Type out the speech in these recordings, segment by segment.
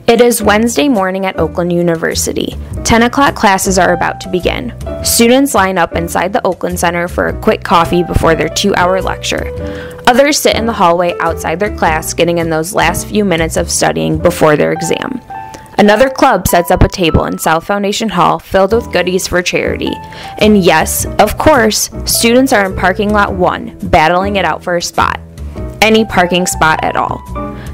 It is Wednesday morning at Oakland University. 10 o'clock classes are about to begin. Students line up inside the Oakland Center for a quick coffee before their 2-hour lecture. Others sit in the hallway outside their class, getting in those last few minutes of studying before their exam. Another club sets up a table in South Foundation Hall filled with goodies for charity. And yes, of course, students are in parking lot 1, battling it out for a spot. Any parking spot at all.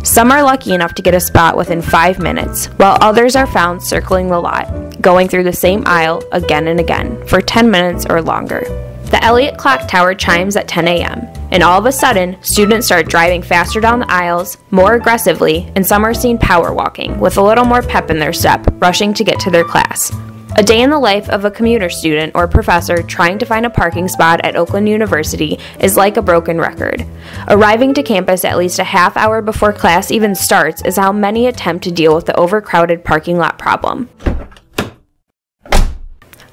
Some are lucky enough to get a spot within 5 minutes, while others are found circling the lot, going through the same aisle again and again for 10 minutes or longer. The Elliott clock tower chimes at 10 a.m., and all of a sudden, students start driving faster down the aisles, more aggressively, and some are seen power walking, with a little more pep in their step, rushing to get to their class. A day in the life of a commuter student or professor trying to find a parking spot at Oakland University is like a broken record. Arriving to campus at least a half hour before class even starts is how many attempt to deal with the overcrowded parking lot problem.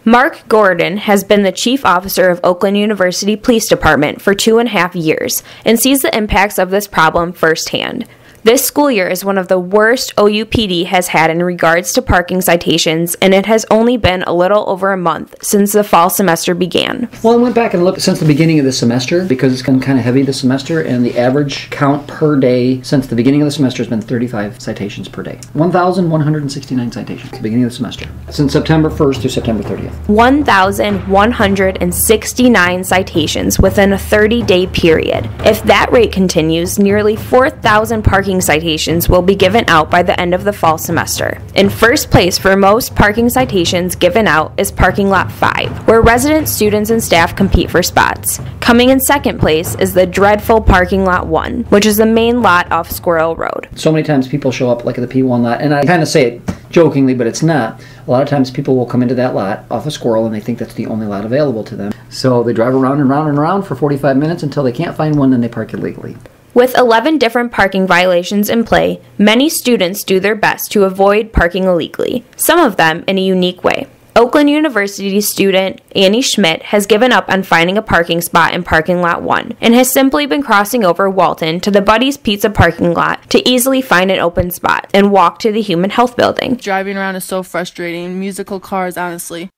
Mark Gordon has been the chief officer of Oakland University Police Department for 2.5 years and sees the impacts of this problem firsthand. This school year is one of the worst OUPD has had in regards to parking citations, and it has only been a little over a month since the fall semester began. Well, I went back and looked since the beginning of the semester because it's been kind of heavy this semester, and the average count per day since the beginning of the semester has been 35 citations per day. 1,169 citations at the beginning of the semester, since September 1st through September 30th. 1,169 citations within a 30-day period. If that rate continues, nearly 4,000 parking citations will be given out by the end of the fall semester. In first place for most parking citations given out is parking lot 5, where residents, students, and staff compete for spots. Coming in second place is the dreadful parking lot 1, which is the main lot off Squirrel Road. So many times people show up like at the P1 lot, and I kind of say it jokingly, but it's not. A lot of times people will come into that lot off of Squirrel and they think that's the only lot available to them. So they drive around and around and around for 45 minutes until they can't find one, and they park illegally. With 11 different parking violations in play, many students do their best to avoid parking illegally, some of them in a unique way. Oakland University student Annie Schmidt has given up on finding a parking spot in parking lot 1 and has simply been crossing over Walton to the Buddy's Pizza parking lot to easily find an open spot and walk to the Human Health Building. Driving around is so frustrating. Musical cars, honestly.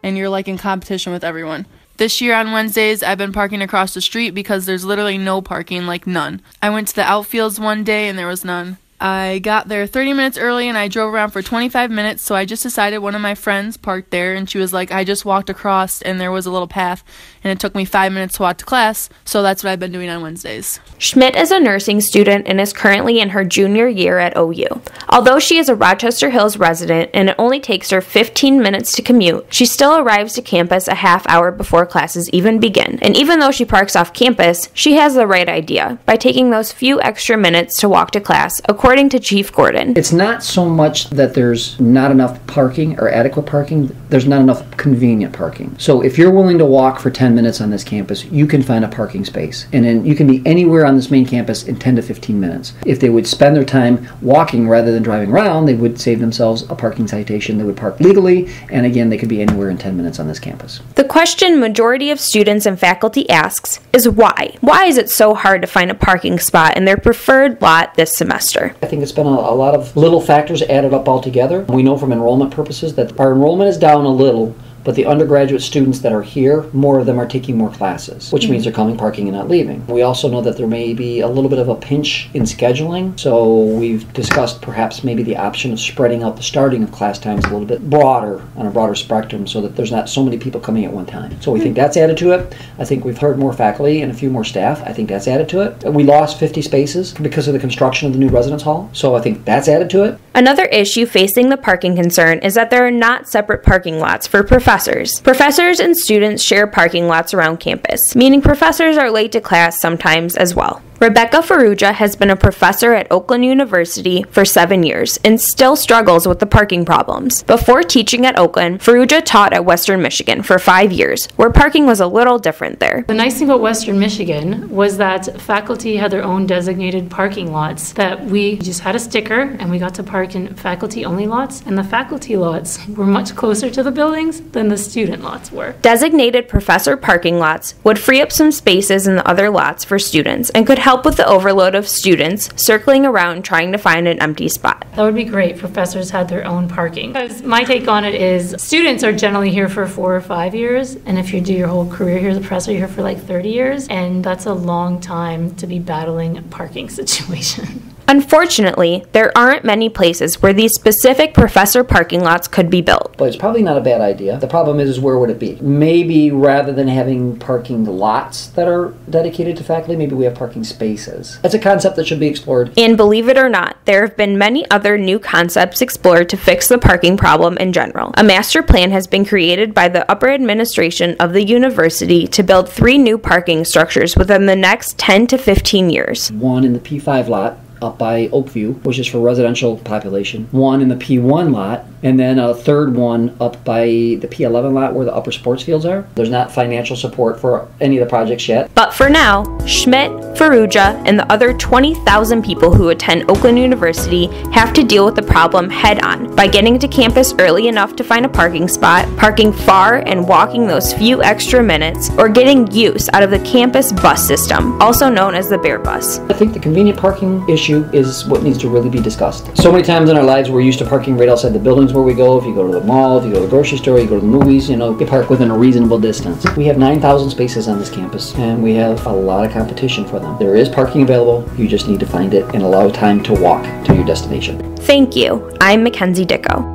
And you're like in competition with everyone. This year on Wednesdays, I've been parking across the street because there's literally no parking, like none. I went to the outfields one day and there was none. I got there 30 minutes early and I drove around for 25 minutes, so I just decided one of my friends parked there and she was like, I just walked across and there was a little path and it took me 5 minutes to walk to class, so that's what I've been doing on Wednesdays. Schmidt is a nursing student and is currently in her junior year at OU. Although she is a Rochester Hills resident and it only takes her 15 minutes to commute, she still arrives to campus a half hour before classes even begin. And even though she parks off campus, she has the right idea by taking those few extra minutes to walk to class, according to Chief Gordon. It's not so much that there's not enough parking or adequate parking, there's not enough convenient parking. So if you're willing to walk for 10 minutes on this campus, you can find a parking space. And then you can be anywhere on this main campus in 10 to 15 minutes. If they would spend their time walking rather than driving around, they would save themselves a parking citation. They would park legally, and again, they could be anywhere in 10 minutes on this campus. The question majority of students and faculty asks is why? Why is it so hard to find a parking spot in their preferred lot this semester? I think it's been a lot of little factors added up all together. We know from enrollment purposes that our enrollment is down a little, but the undergraduate students that are here, more of them are taking more classes, which means they're coming, parking, and not leaving. We also know that there may be a little bit of a pinch in scheduling, so we've discussed perhaps maybe the option of spreading out the starting of class times a little bit broader, on a broader spectrum, so that there's not so many people coming at one time. So we think that's added to it. I think we've heard more faculty and a few more staff. I think that's added to it. We lost 50 spaces because of the construction of the new residence hall, so I think that's added to it. Another issue facing the parking concern is that there are not separate parking lots for professors. Professors and students share parking lots around campus, meaning professors are late to class sometimes as well. Rebecca Farrugia has been a professor at Oakland University for 7 years and still struggles with the parking problems. Before teaching at Oakland, Farrugia taught at Western Michigan for 5 years, where parking was a little different there. The nice thing about Western Michigan was that faculty had their own designated parking lots, that we just had a sticker and we got to park in faculty-only lots, and the faculty lots were much closer to the buildings than the student lots were. Designated professor parking lots would free up some spaces in the other lots for students and could help with the overload of students circling around trying to find an empty spot. That would be great if professors had their own parking. Because my take on it is students are generally here for 4 or 5 years, and if you do your whole career here as a professor, you're here for like 30 years, and that's a long time to be battling a parking situation. Unfortunately, there aren't many places where these specific professor parking lots could be built. But it's probably not a bad idea. The problem is where would it be? Maybe rather than having parking lots that are dedicated to faculty, maybe we have parking spaces. That's a concept that should be explored. And believe it or not, there have been many other new concepts explored to fix the parking problem in general. A master plan has been created by the upper administration of the university to build 3 new parking structures within the next 10 to 15 years. One in the P5 lot up by Oakview, which is for residential population. One in the P1 lot, and then a third one up by the P11 lot where the upper sports fields are. There's not financial support for any of the projects yet. But for now, Schmidt, Farrugia, and the other 20,000 people who attend Oakland University have to deal with the problem head-on by getting to campus early enough to find a parking spot, parking far and walking those few extra minutes, or getting use out of the campus bus system, also known as the Bear Bus. I think the convenient parking issue is what needs to really be discussed. So many times in our lives we're used to parking right outside the buildings where we go. If you go to the mall, if you go to the grocery store, you go to the movies, you park within a reasonable distance. We have 9,000 spaces on this campus, and we have a lot of competition for them. There is parking available. You just need to find it and allow time to walk to your destination. Thank you. I'm Mackenzie Dicko.